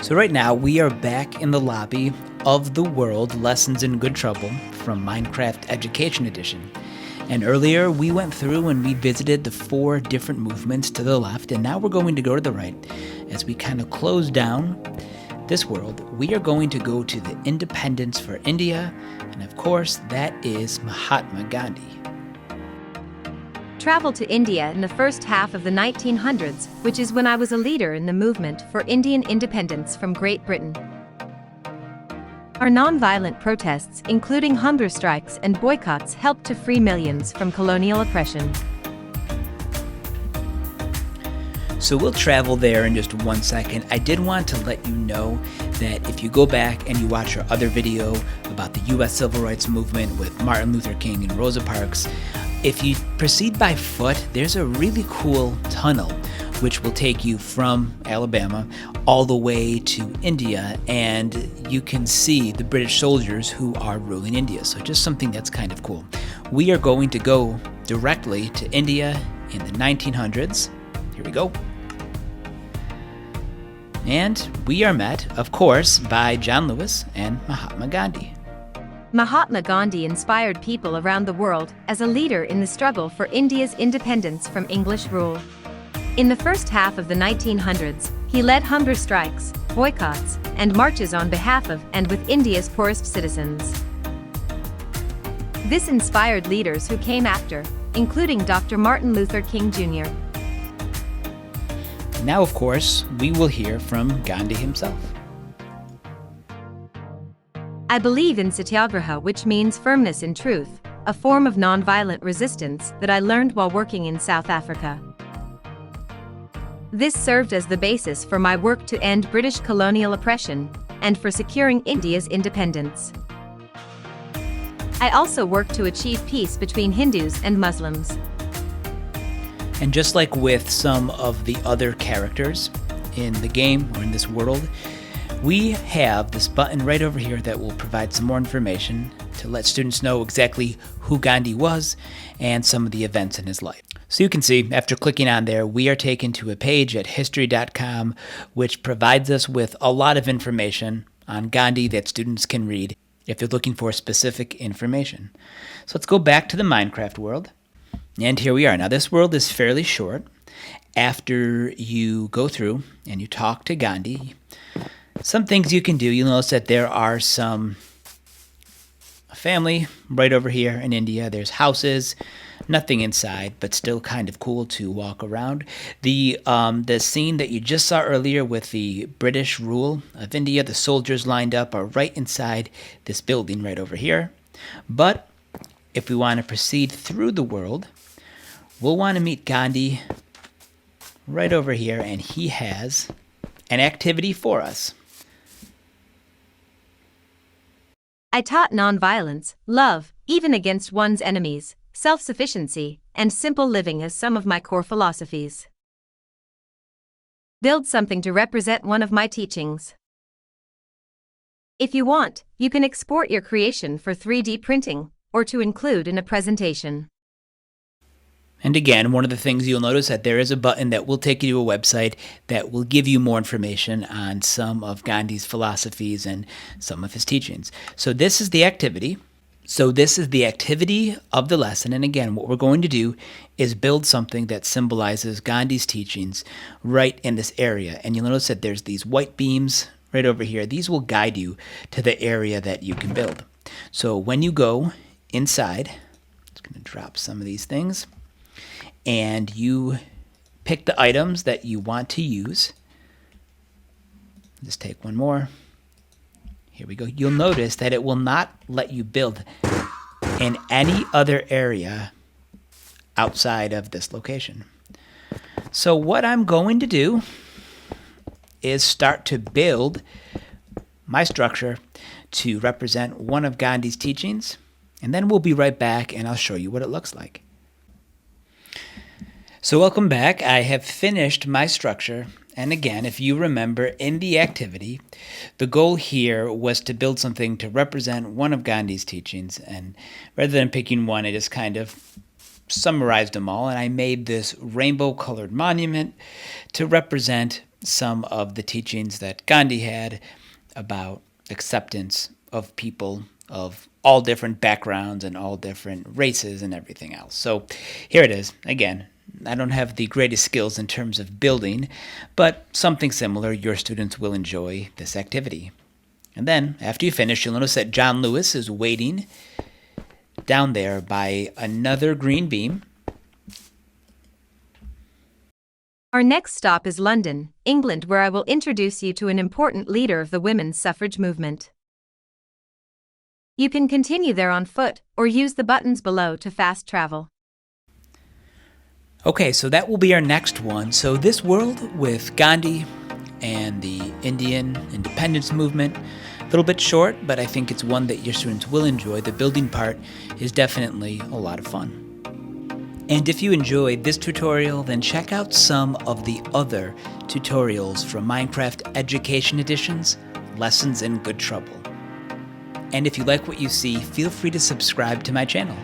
So right now we are back in the lobby of the World Lessons in Good Trouble from Minecraft Education Edition. And earlier we went through and we visited the 4 different movements to the left, and now we're going to go to the right. As we kind of close down this world, we are going to go to the independence for India, and of course that is Mahatma Gandhi. Traveled to India in the first half of the 1900s, which is when I was a leader in the movement for Indian independence from Great Britain. Our non-violent protests, including hunger strikes and boycotts, helped to free millions from colonial oppression. So we'll travel there in just 1 second. I did want to let you know that if you go back and you watch our other video about the U.S. Civil Rights Movement with Martin Luther King and Rosa Parks, if you proceed by foot, there's a really cool tunnel which will take you from Alabama all the way to India, and you can see the British soldiers who are ruling India. So just something that's kind of cool. We are going to go directly to India in the 1900s. Here we go. And we are met, of course, by John Lewis and Mahatma Gandhi. Mahatma Gandhi inspired people around the world as a leader in the struggle for India's independence from English rule. In the first half of the 1900s, he led hunger strikes, boycotts, and marches on behalf of and with India's poorest citizens. This inspired leaders who came after, including Dr. Martin Luther King Jr. Now, of course, we will hear from Gandhi himself. I believe in satyagraha, which means firmness in truth, a form of non-violent resistance that I learned while working in South Africa. This served as the basis for my work to end British colonial oppression and for securing India's independence. I also worked to achieve peace between Hindus and Muslims. And just like with some of the other characters in the game or in this world, we have this button right over here that will provide some more information to let students know exactly who Gandhi was and some of the events in his life. So you can see, after clicking on there, we are taken to a page at history.com, which provides us with a lot of information on Gandhi that students can read if they're looking for specific information. So let's go back to the Minecraft world. And here we are. Now this world is fairly short. After you go through and you talk to Gandhi, some things you can do. You'll notice that there are a family right over here in India. There's houses, nothing inside, but still kind of cool to walk around. The scene that you just saw earlier with the British rule of India, the soldiers lined up, are right inside this building right over here. But if we want to proceed through the world, we'll want to meet Gandhi right over here, and he has an activity for us. I taught nonviolence, love, even against one's enemies, self-sufficiency, and simple living as some of my core philosophies. Build something to represent one of my teachings. If you want, you can export your creation for 3D printing, or to include in a presentation. And again, one of the things you'll notice that there is a button that will take you to a website that will give you more information on some of Gandhi's philosophies and some of his teachings. So this is the activity. Of the lesson. And again, what we're going to do is build something that symbolizes Gandhi's teachings right in this area. And you'll notice that there's these white beams right over here. These will guide you to the area that you can build. So when you go inside, I'm just going to drop some of these things, and you pick the items that you want to use. Just take one more. Here we go. You'll notice that it will not let you build in any other area outside of this location. So what I'm going to do is start to build my structure to represent one of Gandhi's teachings, and then we'll be right back and I'll show you what it looks like. So welcome back. I have finished my structure. And again, if you remember in the activity, the goal here was to build something to represent one of Gandhi's teachings. And rather than picking one, I just kind of summarized them all. And I made this rainbow colored monument to represent some of the teachings that Gandhi had about acceptance of people of all different backgrounds and all different races and everything else. So here it is. Again, I don't have the greatest skills in terms of building, but something similar. Your students will enjoy this activity. And then, after you finish, you'll notice that John Lewis is waiting down there by another green beam. Our next stop is London, England, where I will introduce you to an important leader of the women's suffrage movement. You can continue there on foot or use the buttons below to fast travel. Okay, so that will be our next one. So this world with Gandhi and the Indian independence movement, a little bit short, but I think it's one that your students will enjoy. The building part is definitely a lot of fun. And if you enjoyed this tutorial, then check out some of the other tutorials from Minecraft Education Editions, Lessons in Good Trouble. And if you like what you see, feel free to subscribe to my channel.